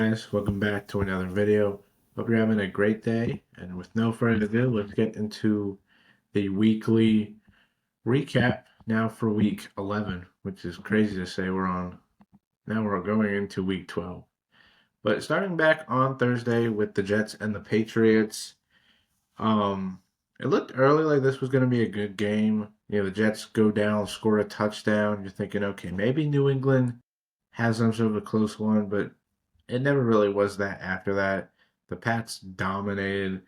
Guys, welcome back to another video. Hope you're having a great day. And with no further ado, let's get into the weekly recap now for week 11, which is crazy to say we're going into week 12. But starting back on Thursday with the Jets and the Patriots, it looked early like this was going to be a good game. The Jets go down, score a touchdown. You're thinking, okay, maybe New England has some sort of a close one, but it never really was that after that. The Pats dominated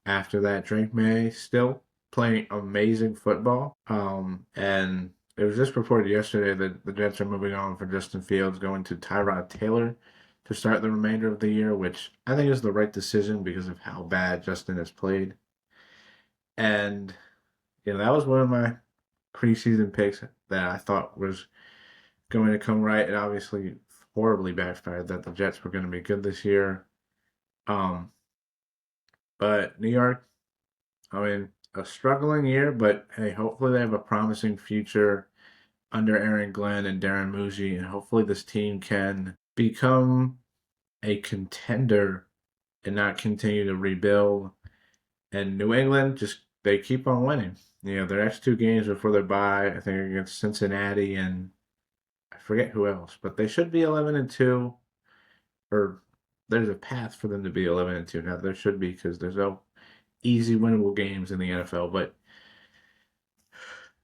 after that. Drake May still playing amazing football. And it was just reported yesterday that the Jets are moving on for Justin Fields, going to Tyrod Taylor to start the remainder of the year, which I think is the right decision because of how bad Justin has played. And that was one of my preseason picks that I thought was going to come right. It obviously horribly backfired that the Jets were going to be good this year. Um, but New York, I mean, a struggling year, but hey, hopefully they have a promising future under Aaron Glenn and Darren Muji, and hopefully this team can become a contender and not continue to rebuild. And New England, just they keep on winning. Their next two games before their bye, I think against Cincinnati and I forget who else, but they should be 11-2, or there's a path for them to be 11-2. Now there should be because there's no easy winnable games in the NFL, but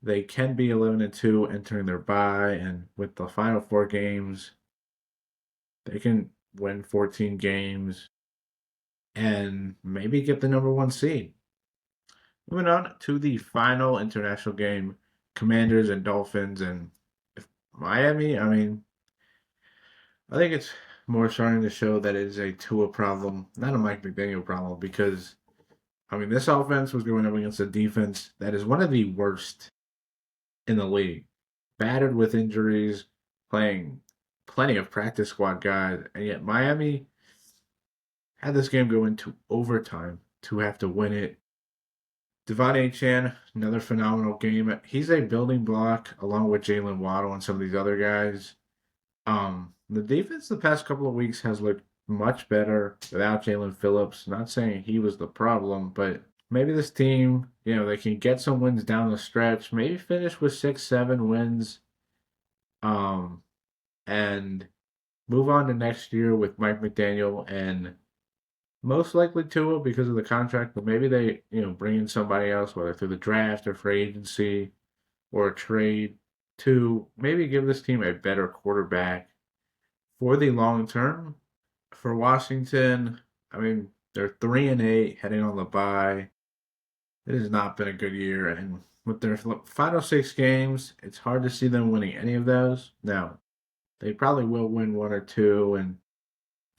they can be 11-2 entering their bye, and with the final four games, they can win 14 games and maybe get the number one seed. Moving on to the final international game, Commanders and Dolphins, and Miami. I mean, I think it's more starting to show that it is a Tua problem, not a Mike McDaniel problem, because I mean this offense was going up against a defense that is one of the worst in the league, battered with injuries, playing plenty of practice squad guys, and yet Miami had this game go into overtime to have to win it. Devon Chan, another phenomenal game. He's a building block along with Jalen Waddle and some of these other guys. The defense the past couple of weeks has looked much better without Jalen Phillips. Not saying he was the problem, but maybe this team, they can get some wins down the stretch, maybe finish with 6, 7 wins, um, and move on to next year with Mike McDaniel and most likely Tua because of the contract, but maybe they, bring in somebody else, whether through the draft or free agency or a trade, to maybe give this team a better quarterback for the long term. For Washington, I mean, they're 3-8 heading on the bye. It has not been a good year, and with their final 6 games, it's hard to see them winning any of those. Now, they probably will win one or two and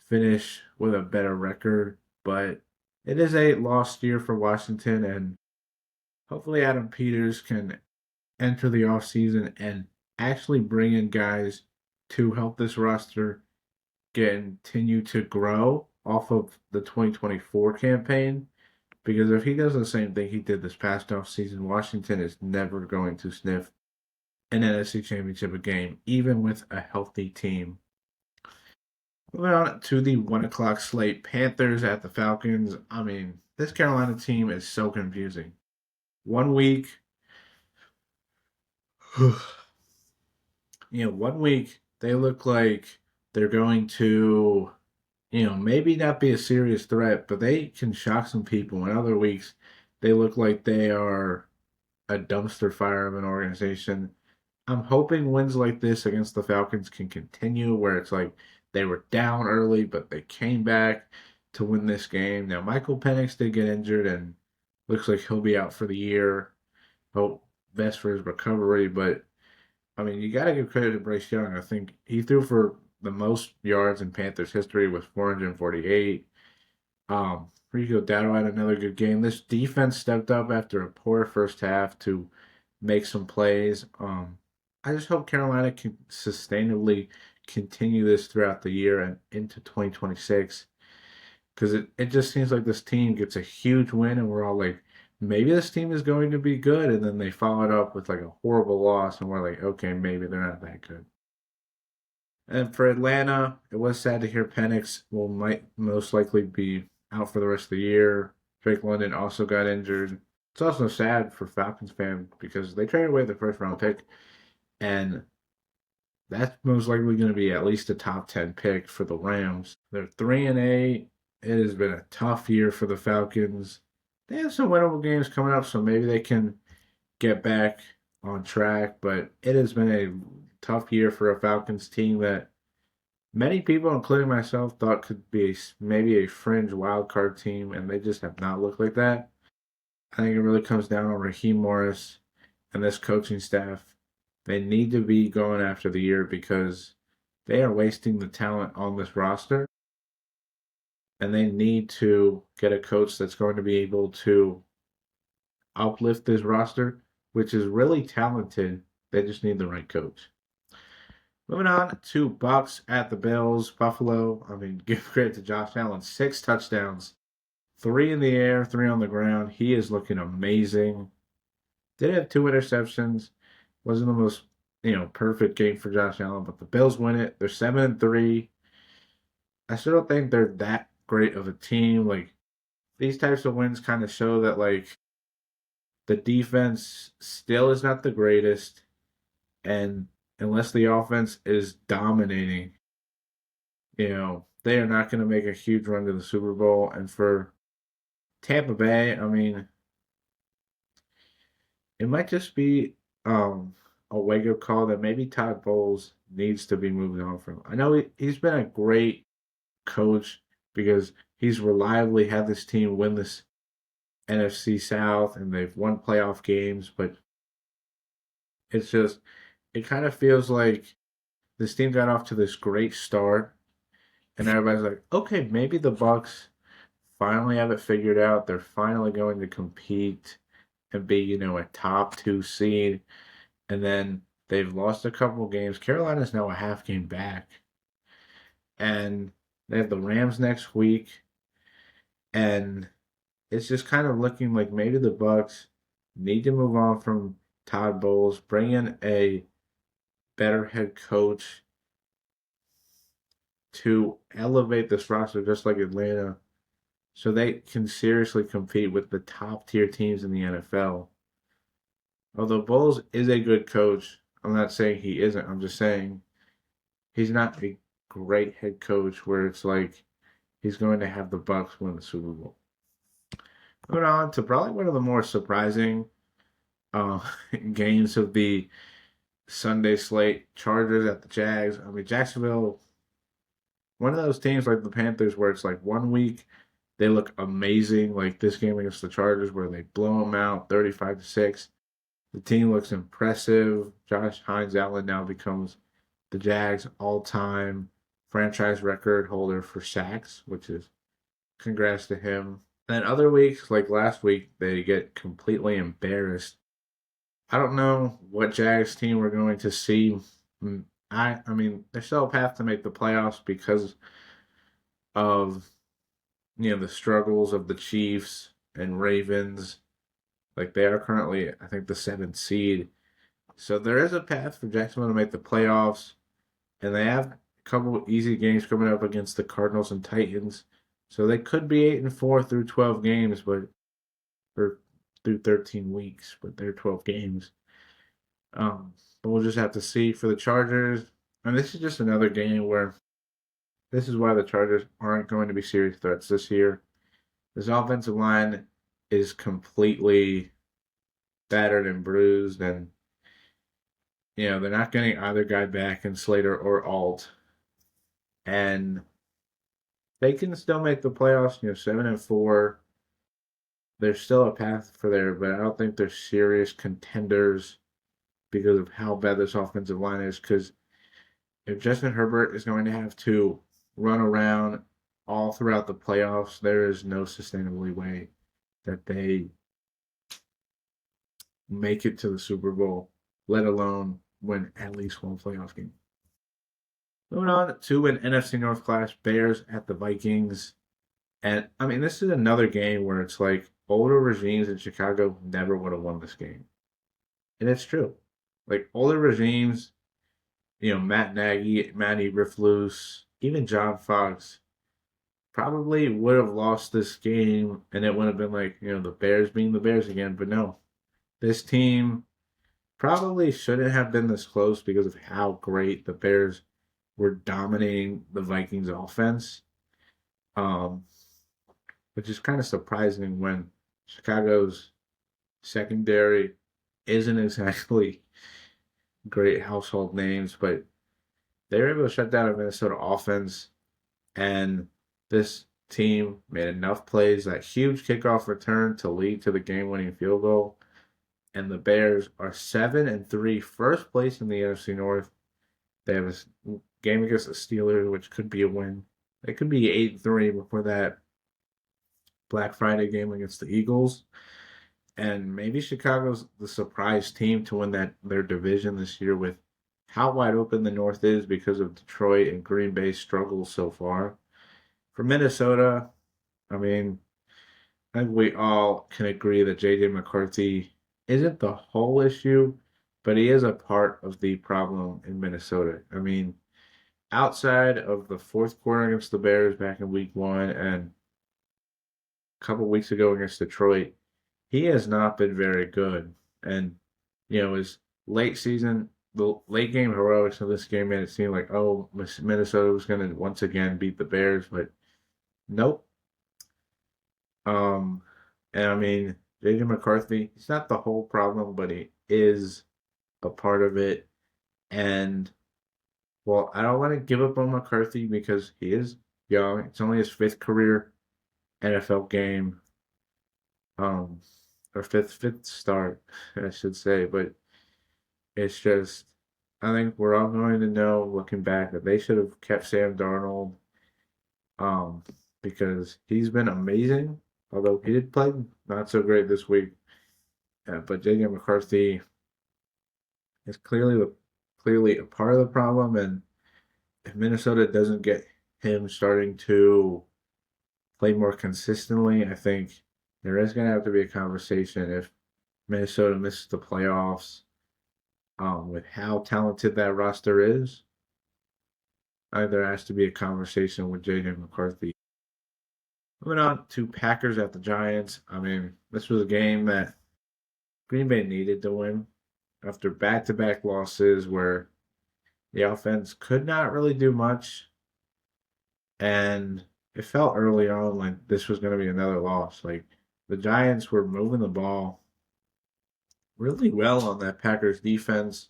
finish with a better record, but it is a lost year for Washington, and hopefully Adam Peters can enter the offseason and actually bring in guys to help this roster continue to grow off of the 2024 campaign. Because if he does the same thing he did this past offseason, Washington is never going to sniff an NFC championship game, even with a healthy team. Moving on to the 1 o'clock slate, Panthers at the Falcons. I mean, this Carolina team is so confusing. One week, one week they look like they're going to, maybe not be a serious threat, but they can shock some people. In other weeks, they look like they are a dumpster fire of an organization. I'm hoping wins like this against the Falcons can continue, where it's like they were down early, but they came back to win this game. Now, Michael Penix did get injured and looks like he'll be out for the year. Hope best for his recovery, but I mean, you got to give credit to Bryce Young. I think he threw for the most yards in Panthers history with 448. Rico Dowdle had another good game. This defense stepped up after a poor first half to make some plays. I just hope Carolina can sustainably continue this throughout the year and into 2026 because it just seems like this team gets a huge win and we're all like, maybe this team is going to be good. And then they follow it up with like a horrible loss and we're like, okay, maybe they're not that good. And for Atlanta, it was sad to hear Penix might most likely be out for the rest of the year. Drake London also got injured. It's also sad for Falcons fans because they traded away the first round pick, and that's most likely going to be at least a top 10 pick for the Rams. They're 3-8. It has been a tough year for the Falcons. They have some winnable games coming up, so maybe they can get back on track. But it has been a tough year for a Falcons team that many people, including myself, thought could be maybe a fringe wild card team, and they just have not looked like that. I think it really comes down on Raheem Morris and this coaching staff. They need to be going after the year because they are wasting the talent on this roster, and they need to get a coach that's going to be able to uplift this roster, which is really talented. They just need the right coach. Moving on to Bucks at the Bills. Buffalo, I mean, give credit to Josh Allen. 6 touchdowns, 3 in the air, 3 on the ground. He is looking amazing. Did have 2 interceptions. Wasn't the most, perfect game for Josh Allen, but the Bills win it. They're 7-3. I still don't think they're that great of a team. Like, these types of wins kind of show that, like, the defense still is not the greatest. And unless the offense is dominating, they are not going to make a huge run to the Super Bowl. And for Tampa Bay, I mean, it might just be a wake up call that maybe Todd Bowles needs to be moved on from. I know he's been a great coach because he's reliably had this team win this NFC South and they've won playoff games, but it's just, it kind of feels like this team got off to this great start and everybody's like, okay, maybe the Bucks finally have it figured out. They're finally going to compete and be, a top 2 seed. And then they've lost a couple games. Carolina's now a half game back. And they have the Rams next week. And it's just kind of looking like maybe the Bucks need to move on from Todd Bowles, bring in a better head coach to elevate this roster just like Atlanta so they can seriously compete with the top tier teams in the NFL. Although Bowles is a good coach, I'm not saying he isn't. I'm just saying he's not a great head coach where it's like he's going to have the Bucks win the Super Bowl. Moving on to probably one of the more surprising uh, games of the Sunday slate, Chargers at the Jags. I mean, Jacksonville, one of those teams like the Panthers where it's like one week they look amazing, like this game against the Chargers where they blow them out 35-6. The team looks impressive. Josh Hines Allen now becomes the Jags' all-time franchise record holder for sacks, which is congrats to him. Then other weeks, like last week, they get completely embarrassed. I don't know what Jags team we're going to see. I mean, there's still a path to make the playoffs because of the struggles of the Chiefs and Ravens. Like they are currently, I think, the 7th seed. So there is a path for Jacksonville to make the playoffs, and they have a couple easy games coming up against the Cardinals and Titans. So they could be 8-4 through 12 games, or through 13 weeks, but they're 12 games. But we'll just have to see for the Chargers. And this is just another game where this is why the Chargers aren't going to be serious threats this year. This offensive line is completely battered and bruised, and they're not getting either guy back in Slater or Alt, and they can still make the playoffs. 7-4. There's still a path for there, but I don't think they're serious contenders because of how bad this offensive line is. Because if Justin Herbert is going to have to run around all throughout the playoffs, there is no sustainable way that they make it to the Super Bowl, let alone win at least one playoff game. Moving on to an NFC North clash, Bears at the Vikings. And I mean, this is another game where it's like older regimes in Chicago never would have won this game. And it's true. Like older regimes, Matt Nagy, Matty Rifloos, even John Fox probably would have lost this game, and it would have been like, the Bears being the Bears again. But no, this team probably shouldn't have been this close because of how great the Bears were dominating the Vikings offense. Um, which is kind of surprising when Chicago's secondary isn't exactly great household names, but they were able to shut down a Minnesota offense, and this team made enough plays, that huge kickoff return to lead to the game-winning field goal, and the Bears are 7-3, first place in the NFC North. They have a game against the Steelers, which could be a win. They could be 8-3 before that Black Friday game against the Eagles. And maybe Chicago's the surprise team to win their division this year with how wide open the North is because of Detroit and Green Bay's struggles so far. For Minnesota, I mean, I think we all can agree that JJ McCarthy isn't the whole issue, but he is a part of the problem in Minnesota. I mean, outside of the fourth quarter against the Bears back in week one and a couple weeks ago against Detroit, he has not been very good. And, his the late game heroics of this game made it seem like, oh, Minnesota was going to once again beat the Bears, but nope. Um, and I mean, JJ McCarthy, he's not the whole problem, but he is a part of it. And, well, I don't want to give up on McCarthy because he is young. It's only his fifth career NFL game. Um, or fifth start, I should say. But it's just, I think we're all going to know, looking back, that they should have kept Sam Darnold, um, because he's been amazing. Although he did play not so great this week, but J.J. McCarthy is clearly a part of the problem. And if Minnesota doesn't get him starting to play more consistently, I think there is going to have to be a conversation if Minnesota misses the playoffs, with how talented that roster is. I think there has to be a conversation with J.J. McCarthy. Moving on to Packers at the Giants. I mean, this was a game that Green Bay needed to win after back-to-back losses where the offense could not really do much, and it felt early on like this was going to be another loss. Like the Giants were moving the ball really well on that Packers defense.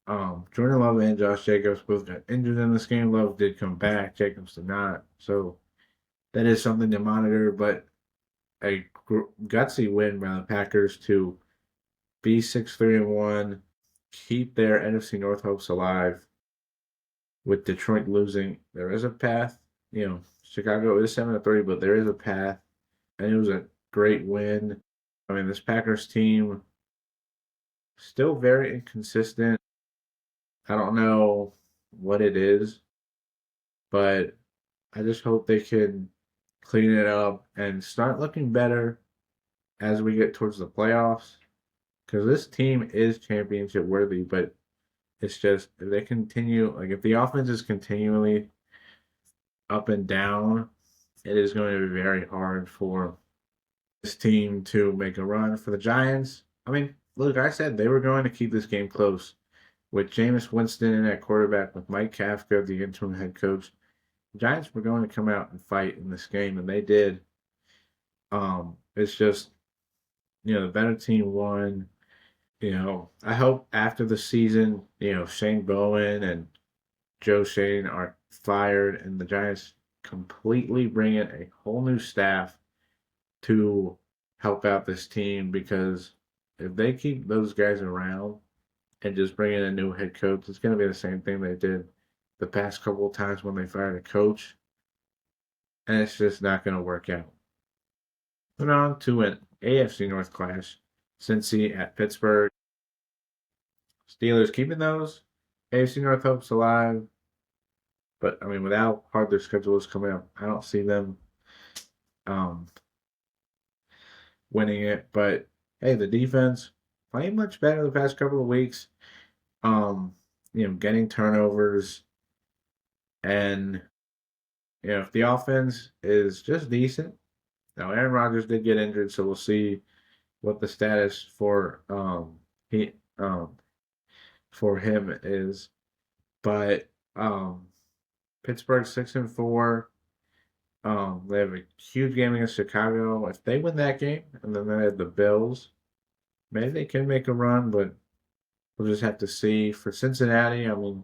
Jordan Love and Josh Jacobs both got injured in this game. Love did come back, Jacobs did not. So that is something to monitor. But a gutsy win by the Packers to be 6-3-1, keep their NFC North hopes alive. With Detroit losing, there is a path. Chicago is 7-3, but there is a path, and it was a great win. I mean, this Packers team still very inconsistent. I don't know what it is, but I just hope they can clean it up and start looking better as we get towards the playoffs. Because this team is championship worthy, but it's just if they continue, like if the offense is continually up and down, it is going to be very hard for this team to make a run. For the Giants, I mean, look, I said they were going to keep this game close with Jameis Winston in at quarterback, with Mike Kafka, the interim head coach. The Giants were going to come out and fight in this game, and they did. It's just, the better team won. I hope after the season, Shane Bowen and Joe Shane are fired and the Giants completely bring in a whole new staff to help out this team, because if they keep those guys around and just bring in a new head coach, it's going to be the same thing they did the past couple of times when they fired a coach, and it's just not going to work out. Moving on to an AFC North clash, Cincy at Pittsburgh. Steelers keeping those AFC North hopes alive, but I mean, with how hard their schedule is coming up, I don't see them um, winning it. But hey, the defense playing much better the past couple of weeks. Um, getting turnovers, and if the offense is just decent. Now Aaron Rodgers did get injured, so we'll see what the status he for him is. But Pittsburgh 6-4. They have a huge game against Chicago. If they win that game, and then they have the Bills, maybe they can make a run, but we'll just have to see. For Cincinnati, I mean,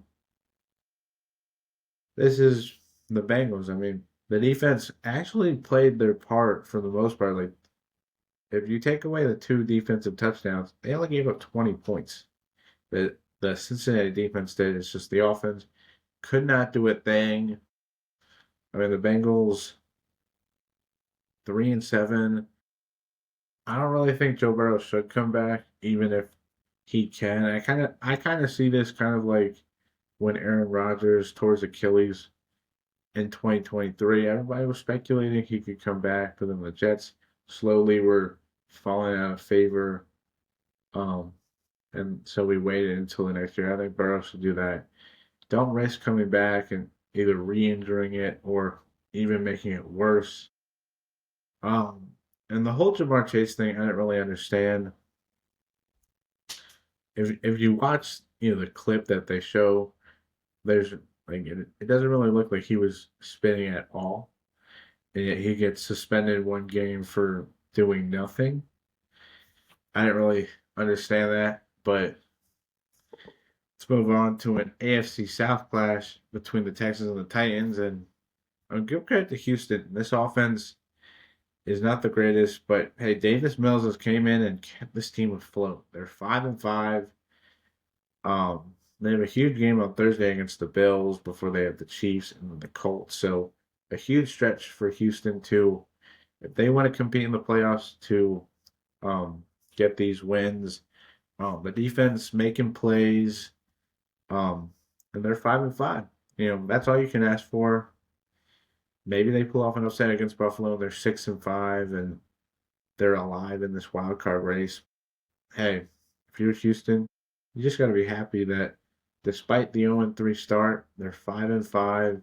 this is the Bengals. I mean, the defense actually played their part for the most part. Like, if you take away the two defensive touchdowns, they only gave up 20 points. The Cincinnati defense did. It's just the offense could not do a thing. I mean, the Bengals 3-7. I don't really think Joe Burrow should come back, even if he can. I kind of see this kind of like when Aaron Rodgers tore his Achilles in 2023. Everybody was speculating he could come back, but then the Jets slowly were falling out of favor. Um, and so we waited until the next year. I think Burrow should do that. Don't risk coming back and either re-injuring it or even making it worse. Um, and the whole Jamar Chase thing, I didn't really understand. If you watch, the clip that they show, there's like it doesn't really look like he was spinning at all, and yet he gets suspended one game for doing nothing. I didn't really understand that, but let's move on to an AFC South clash between the Texans and the Titans, and I'll give credit to Houston. This offense is not the greatest, but hey, Davis Mills has came in and kept this team afloat. They're 5-5. They have a huge game on Thursday against the Bills before they have the Chiefs and the Colts. So a huge stretch for Houston to, if they want to compete in the playoffs, to um, get these wins. The defense making plays, and they're 5-5. That's all you can ask for. Maybe they pull off an upset against Buffalo. They're 6-5, and they're alive in this wild card race. Hey, if you're Houston, you just got to be happy that despite the 0-3 start, they're 5-5,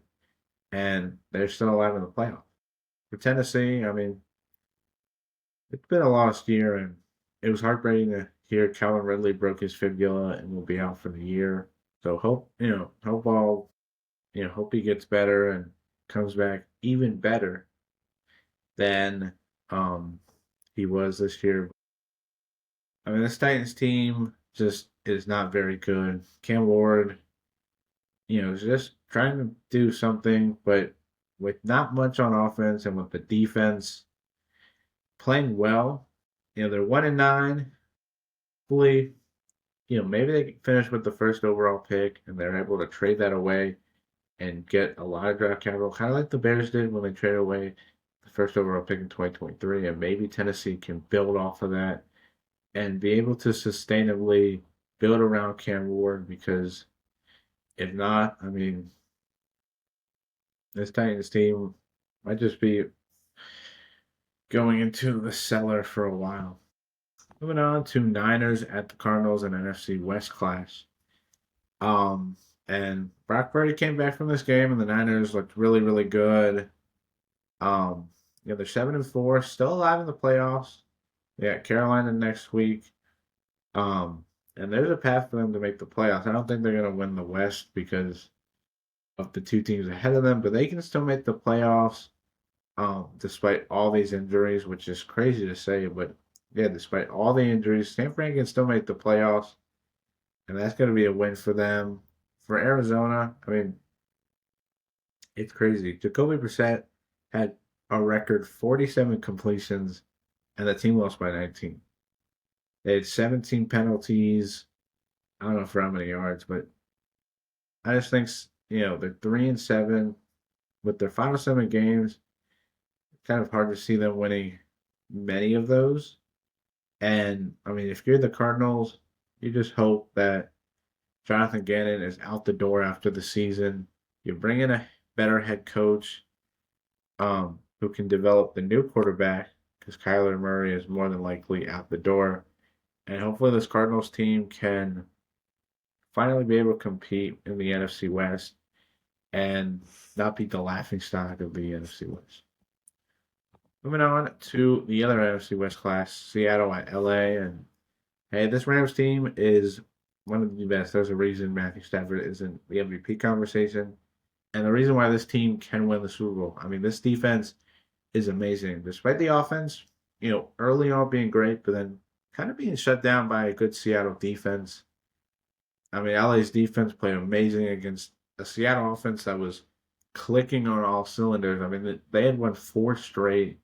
and they're still alive in the playoff. For Tennessee, I mean, it's been a lost year, and it was heartbreaking to hear Calvin Ridley broke his fibula and will be out for the year. So hope he gets better and comes back even better than um, he was this year. I mean, this Titans team just is not very good. Cam Ward, is just trying to do something, but with not much on offense and with the defense playing well, they're 1-9. Hopefully, maybe they can finish with the first overall pick and they're able to trade that away and get a lot of draft capital, kind of like the Bears did when they traded away the first overall pick in 2023. And maybe Tennessee can build off of that and be able to sustainably build around Cam Ward, because if not, I mean, this Titans team might just be going into the cellar for a while. Moving on to Niners at the Cardinals and NFC West clash. Um, and Brock Purdy came back from this game, and the Niners looked really, really good. They're 7-4, still alive in the playoffs. They got Carolina next week. And there's a path for them to make the playoffs. I don't think they're going to win the West because of the two teams ahead of them, but they can still make the playoffs despite all these injuries, which is crazy to say. But yeah, despite all the injuries, San Fran can still make the playoffs, and that's going to be a win for them. For Arizona, I mean, it's crazy. Jacoby Brissett had a record 47 completions, and the team lost by 19. They had 17 penalties. I don't know for how many yards, but I just think they're 3-7 with their final 7 games. Kind of hard to see them winning many of those. And I mean, if you're the Cardinals, you just hope that Jonathan Gannon is out the door after the season. You bring in a better head coach who can develop the new quarterback, because Kyler Murray is more than likely out the door. And hopefully this Cardinals team can finally be able to compete in the NFC West and not be the laughing stock of the NFC West. Moving on to the other NFC West class, Seattle at LA. And hey, this Rams team is one of the best. There's a reason Matthew Stafford is in the MVP conversation. And the reason why this team can win the Super Bowl. I mean, this defense is amazing. Despite the offense, early on being great, but then kind of being shut down by a good Seattle defense. I mean, LA's defense played amazing against a Seattle offense that was clicking on all cylinders. I mean, they had won four straight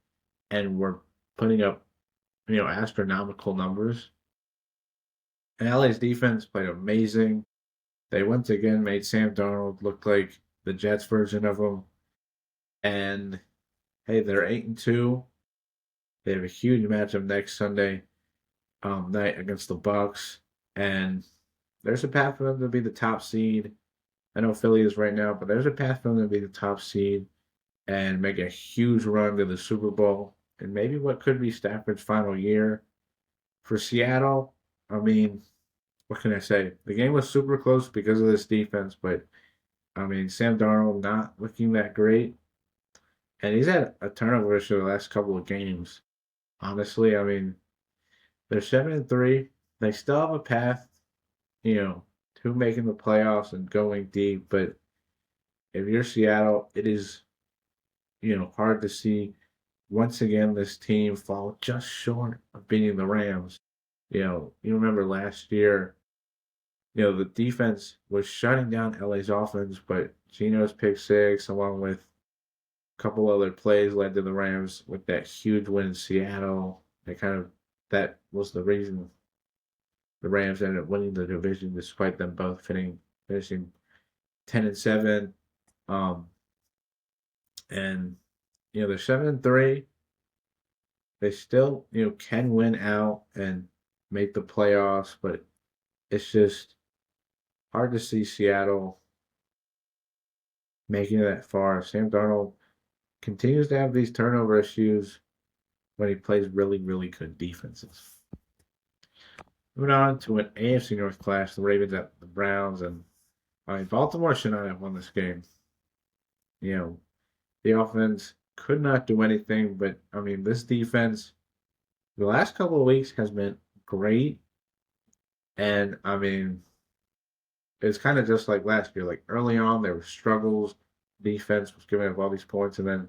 and were putting up, astronomical numbers. And LA's defense played amazing. They once again made Sam Darnold look like the Jets version of him. And hey, they're 8-2. They have a huge matchup next Sunday night against the Bucks, and there's a path for them to be the top seed. I know Philly is right now, but there's a path for them to be the top seed and make a huge run to the Super Bowl and maybe what could be Stafford's final year. For Seattle, I mean, what can I say? The game was super close because of this defense, but I mean, Sam Darnold not looking that great. And he's had a turnover issue the last couple of games. Honestly, I mean, they're 7-3. They still have a path, to making the playoffs and going deep. But if you're Seattle, it is, hard to see once again this team fall just short of beating the Rams. You remember last year, the defense was shutting down LA's offense, but Geno's pick six, along with a couple other plays, led to the Rams with that huge win in Seattle. That was the reason the Rams ended up winning the division, despite them both finishing 10-7. And they're 7-3. They still can win out and make the playoffs, but it's just hard to see Seattle making it that far. Sam Darnold continues to have these turnover issues when he plays really, really good defenses. Moving on to an AFC North clash, the Ravens at the Browns, and I mean, Baltimore should not have won this game. The offense could not do anything, but I mean, this defense, the last couple of weeks has been great, and I mean, it's kind of just like last year. Like early on, there were struggles. Defense was giving up all these points, and then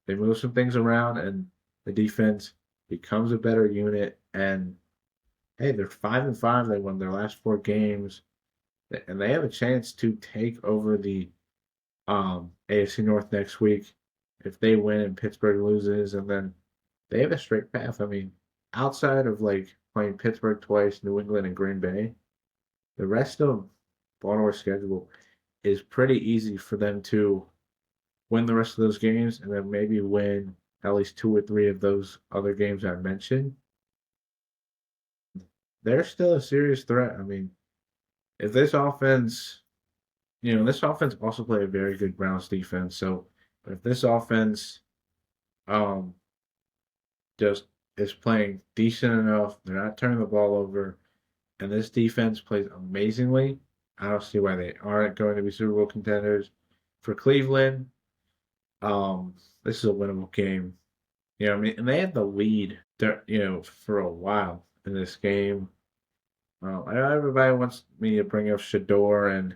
they move some things around, and the defense becomes a better unit. And hey, they're 5-5. They won their last four games, and they have a chance to take over the AFC North next week if they win and Pittsburgh loses, and then they have a straight path. I mean, outside of like playing Pittsburgh twice, New England, and Green Bay, the rest of Baltimore's schedule is pretty easy for them to win the rest of those games and then maybe win at least two or three of those other games I mentioned. They're still a serious threat. I mean, if this offense, this offense also played a very good Browns defense. So if this offense um just is playing decent enough, they're not turning the ball over, and this defense plays amazingly, I don't see why they aren't going to be Super Bowl contenders. For Cleveland, this is a winnable game. I mean, and they had the lead there, for a while in this game. I know everybody wants me to bring up Shador and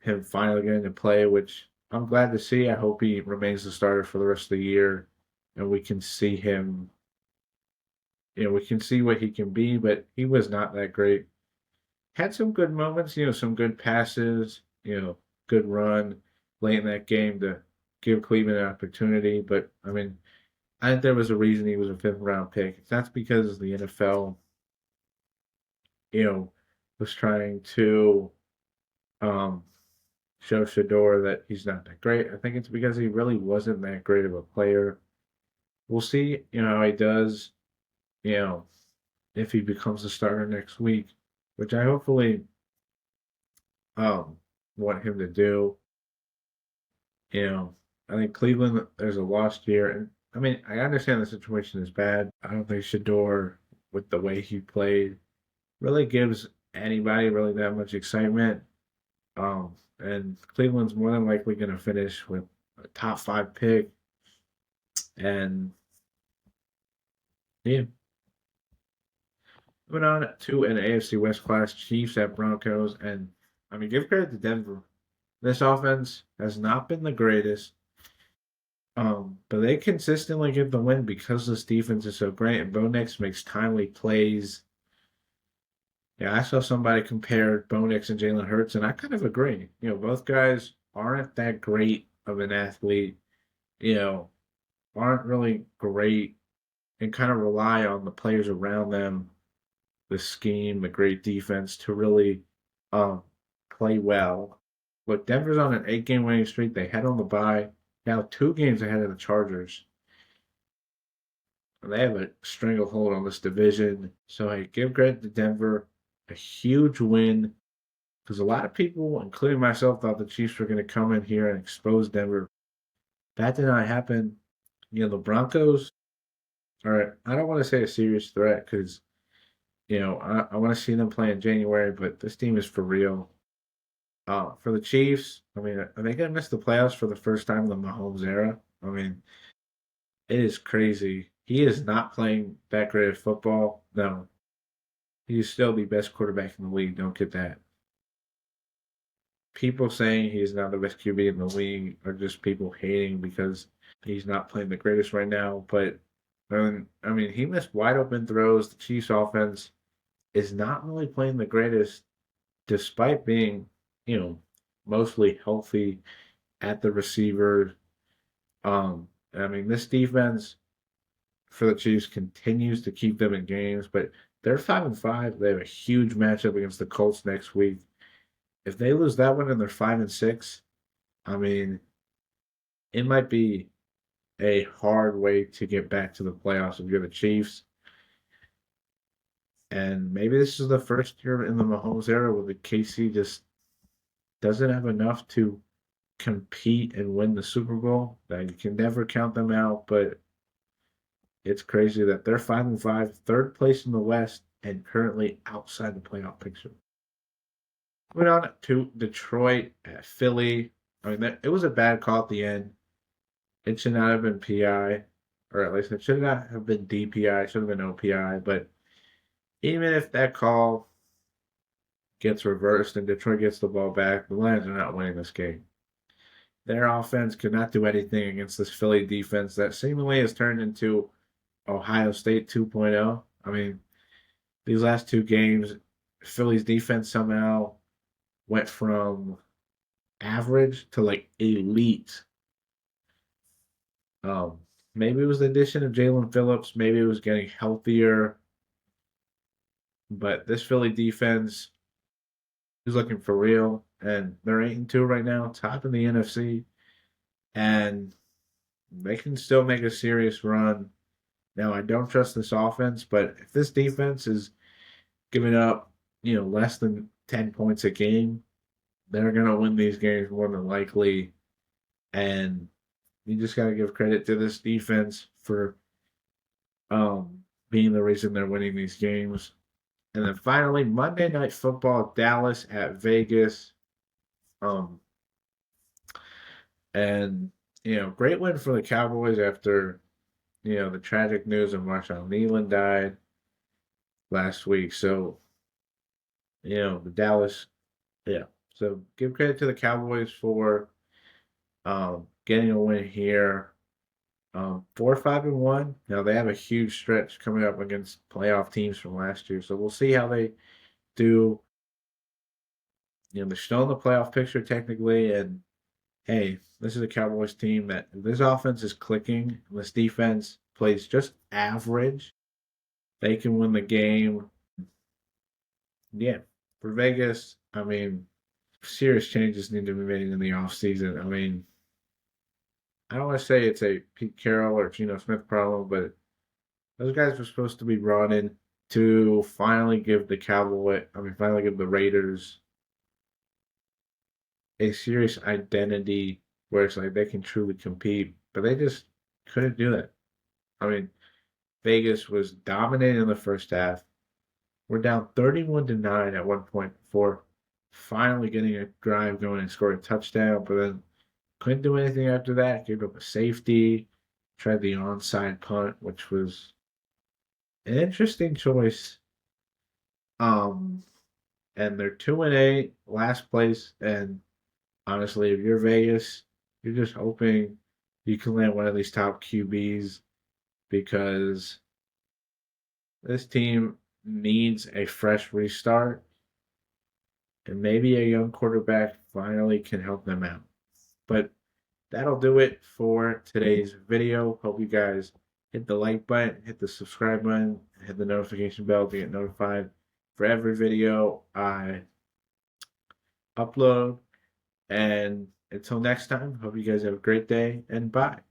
him finally getting to play, which I'm glad to see. I hope he remains the starter for the rest of the year, and we can see him. We can see what he can be, but he was not that great. Had some good moments, some good passes, good run late in that game to give Cleveland an opportunity. But I mean, I think there was a reason he was a fifth round pick. That's because the NFL, was trying to show Shador that he's not that great. I think it's because he really wasn't that great of a player. We'll see, how he does, if he becomes a starter next week, which I hopefully want him to do. I think Cleveland, there's a lost year. And I mean, I understand the situation is bad. I don't think Shador, with the way he played, really gives anybody really that much excitement. And Cleveland's more than likely going to finish with a top five pick. And yeah, moving on to an AFC West class, Chiefs at Broncos. And I mean, give credit to Denver. This offense has not been the greatest. But they consistently get the win because this defense is so great, and Bo Nix makes timely plays. Yeah, I saw somebody compare Bo Nix and Jalen Hurts, and I kind of agree. Both guys aren't that great of an athlete. You know, aren't really great, and kind of rely on the players around them, the scheme, the great defense to really um play well. Look, Denver's on an 8-game winning streak. They head on the bye. Now 2 games ahead of the Chargers. And they have a stranglehold on this division. So I give credit to Denver. A huge win. Because a lot of people, including myself, thought the Chiefs were going to come in here and expose Denver. That did not happen. The Broncos are, I don't want to say a serious threat because, I want to see them play in January, but this team is for real. For the Chiefs, I mean, are they going to miss the playoffs for the first time in the Mahomes era? I mean, it is crazy. He is not playing that great of football. No, he's still the best quarterback in the league. Don't get that. People saying he's not the best QB in the league are just people hating because he's not playing the greatest right now. But I mean, he missed wide open throws. The Chiefs offense is not really playing the greatest, despite being, mostly healthy at the receiver. I mean, this defense for the Chiefs continues to keep them in games, but they're 5-5. They have a huge matchup against the Colts next week. If they lose that one and they're 5-6, I mean, it might be a hard way to get back to the playoffs if you're the Chiefs. And maybe this is the first year in the Mahomes era where the KC just doesn't have enough to compete and win the Super Bowl. That you can never count them out, but it's crazy that they're 5-5, third place in the West, and currently outside the playoff picture. Moving on to Detroit at Philly. I mean, it was a bad call at the end. It should not have been PI, or at least it should not have been DPI. It should have been OPI. But even if that call gets reversed and Detroit gets the ball back, the Lions are not winning this game. Their offense could not do anything against this Philly defense that seemingly has turned into Ohio State 2.0. I mean, these last 2 games, Philly's defense somehow went from average to like elite. Um, Maybe it was the addition of Jalen Phillips. Maybe it was getting healthier. But this Philly defense is looking for real, and they're 8-2 right now, top in the NFC, and they can still make a serious run. Now, I don't trust this offense, but if this defense is giving up, less than 10 points a game, they're going to win these games more than likely. And you just got to give credit to this defense for being the reason they're winning these games. And then finally, Monday Night Football, Dallas at Vegas. Um, and great win for the Cowboys after the tragic news of Marshawn Kneeland died last week. So the Dallas, yeah. So give credit to the Cowboys for getting a win here. 4-5-1. Now they have a huge stretch coming up against playoff teams from last year, so we'll see how they do. They're still in the playoff picture technically, and hey, this is a Cowboys team that if this offense is clicking, and this defense plays just average, they can win the game. Yeah, for Vegas, I mean, serious changes need to be made in the offseason. I mean, I don't want to say it's a Pete Carroll or Geno Smith problem, but those guys were supposed to be brought in to finally give finally give the Raiders a serious identity where it's like they can truly compete, but they just couldn't do that. I mean, Vegas was dominating in the first half, were down 31-9 at one point before finally getting a drive going and scoring a touchdown, but then couldn't do anything after that. Gave up a safety, tried the onside punt, which was an interesting choice. Um, and they're 2-8, last place. And honestly, if you're Vegas, you're just hoping you can land one of these top QBs because this team needs a fresh restart, and maybe a young quarterback finally can help them out. But that'll do it for today's video. Hope you guys hit the like button, hit the subscribe button, hit the notification bell to get notified for every video I upload. And until next time, hope you guys have a great day and bye.